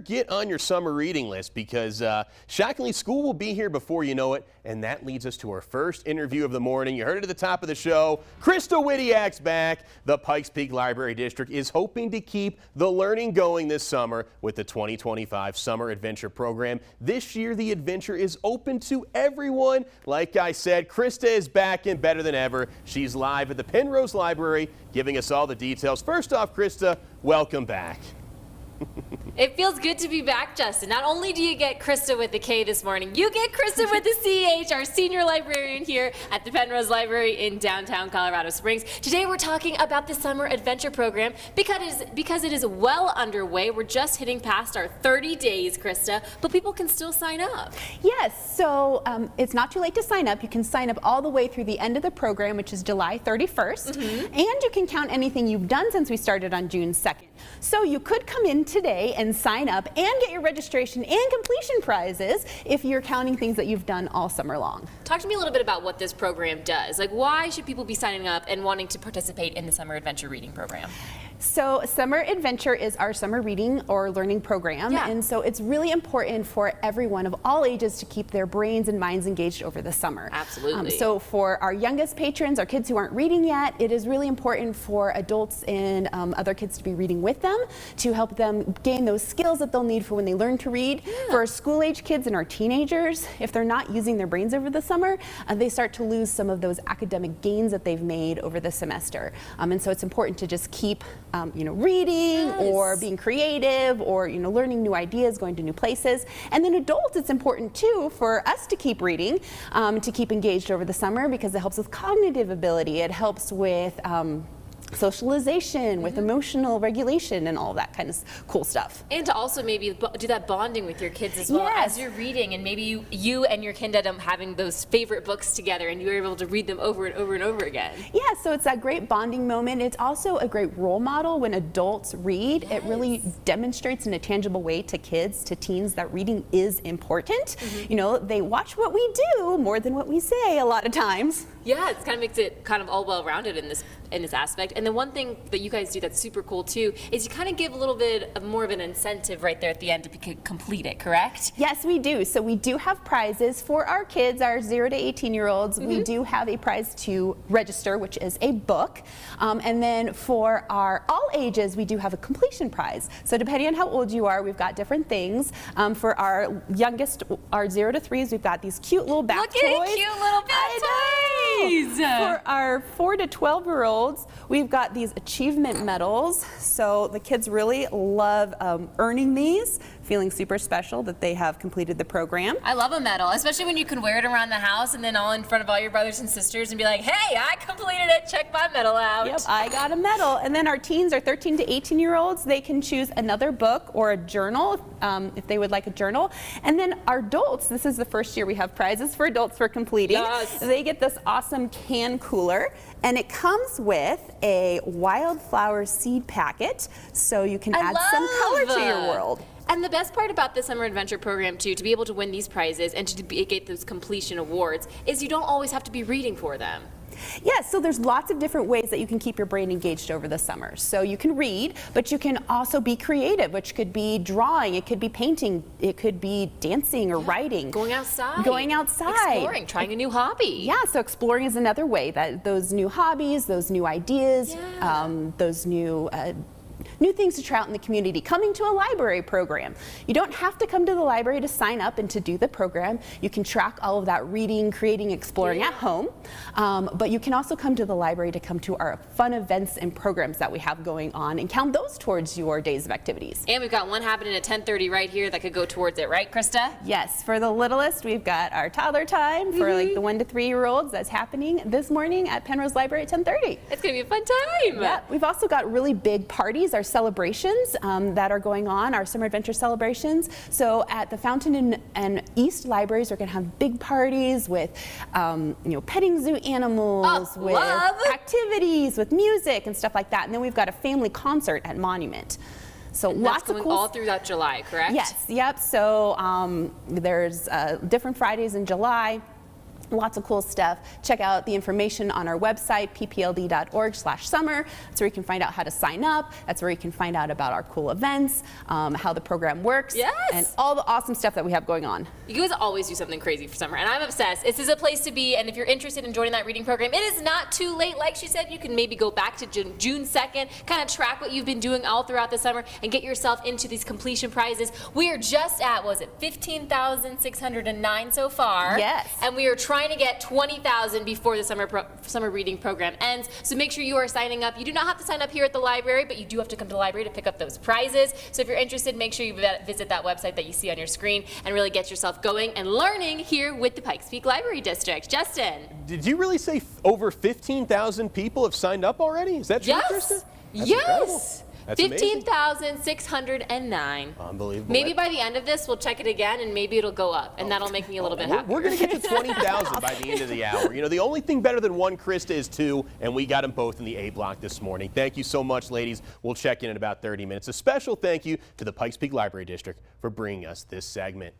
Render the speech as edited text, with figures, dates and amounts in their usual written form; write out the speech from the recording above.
get on your summer reading list because shockingly, school will be here before you know it. And that leads us to our first interview of the morning. You heard it at the top of the show. Krista Widiak's back. The Pikes Peak Library District is hoping to keep the learning going this summer with the 2025 Summer Adventure Program. This year, the adventure is open to everyone. Like I said, Krista is back and better than ever. She's live at the Penrose Library giving us all the details. First off, Krista, welcome back. It feels good to be back, Justin. Not only do you get Krista with the K this morning, you get Krista with the CH, our senior librarian here at the Penrose Library in downtown Colorado Springs. Today we're talking about the Summer Adventure Program because it is well underway. We're just hitting past our 30 days, Krista, but people can still sign up. Yes, so it's not too late to sign up. You can sign up all the way through the end of the program, which is July 31st, and you can count anything you've done since we started on June 2nd. So you could come in today and sign up and get your registration and completion prizes if you're counting things that you've done all summer long. Talk to me a little bit about what this program does. Like, why should people be signing up and wanting to participate in the Summer Adventure Reading Program? So Summer Adventure is our summer reading or learning program, and so it's really important for everyone of all ages to keep their brains and minds engaged over the summer. Absolutely. So for our youngest patrons, our kids who aren't reading yet, it is really important for adults and other kids to be reading with them to help them gain those skills that they'll need for when they learn to read. For our school-age kids and our teenagers, if they're not using their brains over the summer, they start to lose some of those academic gains that they've made over the semester. And so it's important to just keep reading or being creative or, learning new ideas, going to new places. And then adults, it's important too for us to keep reading, to keep engaged over the summer because it helps with cognitive ability. It helps with socialization, with emotional regulation and all that kind of cool stuff. And to also maybe do that bonding with your kids as well as you're reading, and maybe you and your kin end up having those favorite books together and you're able to read them over and over and over again. Yeah, so it's that great bonding moment. It's also a great role model when adults read. It really demonstrates in a tangible way to kids, to teens, that reading is important. They watch what we do more than what we say a lot of times. Yeah, it kind of makes it kind of all well-rounded in this aspect. And then one thing that you guys do that's super cool too is you kind of give a little bit of more of an incentive right there at the end to complete it, correct? Yes, we do. So we do have prizes for our kids, our 0 to 18-year-olds. We do have a prize to register, which is a book. And then for our all ages, we do have a completion prize. So depending on how old you are, we've got different things. For our youngest, our 0 to 3s, we've got these cute little bath toys. Look at cute little bath toys! For our 4 to 12-year-olds, we've got these achievement medals. So the kids really love earning these, feeling super special that they have completed the program. I love a medal, especially when you can wear it around the house and then all in front of all your brothers and sisters and be like, hey, I completed it, check my medal out. Yep, I got a medal. And then our teens, our 13 to 18-year-olds, they can choose another book or a journal if they would like a journal. And then our adults, this is the first year we have prizes for adults for completing. Yes. They get this awesome can cooler, and it comes with a wildflower seed packet, so you can add some color to your world. And the best part about the Summer Adventure Program, too, to be able to win these prizes and to get those completion awards, is you don't always have to be reading for them. Yes, so there's lots of different ways that you can keep your brain engaged over the summer. So you can read, but you can also be creative, which could be drawing, it could be painting, it could be dancing or writing. Going outside. Going outside. Exploring, trying a new hobby. Yeah, so exploring is another way that those new hobbies, those new ideas, those new things to try out in the community. Coming to a library program. You don't have to come to the library to sign up and to do the program. You can track all of that reading, creating, exploring at home. But you can also come to the library to come to our fun events and programs that we have going on and count those towards your days of activities. And we've got one happening at 10:30 right here that could go towards it, right, Krista? Yes, for the littlest, we've got our toddler time for like the 1 to 3-year-olds. That's happening this morning at Penrose Library at 10:30. It's going to be a fun time. Yeah, we've also got really big parties, our celebrations that are going on, our Summer Adventure celebrations. So at the Fountain and East Libraries, we're going to have big parties with, petting zoo animals, with activities, with music and stuff like that. And then we've got a family concert at Monument. So and lots that's of going cool all throughout July, correct? Yes, yep. So there's different Fridays in July. Lots of cool stuff. Check out the information on our website, ppld.org/summer. That's where you can find out how to sign up. That's where you can find out about our cool events, how the program works, and all the awesome stuff that we have going on. You guys always do something crazy for summer, and I'm obsessed. This is a place to be, and if you're interested in joining that reading program, it is not too late. Like she said, you can maybe go back to June 2nd, kind of track what you've been doing all throughout the summer, and get yourself into these completion prizes. We are just at, what was it, 15,609 so far. Yes. And we are trying to get 20,000 before the summer reading program ends. So make sure you are signing up. You do not have to sign up here at the library, but you do have to come to the library to pick up those prizes. So if you're interested, make sure you visit that website that you see on your screen and really get yourself going and learning here with the Pikes Peak Library District. Justin. Did you really say over 15,000 people have signed up already? Is that true, Krista? That's incredible. 15,609. Unbelievable. Maybe by the end of this, we'll check it again, and maybe it'll go up, and that'll make me a little bit happier. We're going to get to 20,000 by the end of the hour. You know, the only thing better than one, Krista, is two, and we got them both in the A block this morning. Thank you so much, ladies. We'll check in about 30 minutes. A special thank you to the Pikes Peak Library District for bringing us this segment.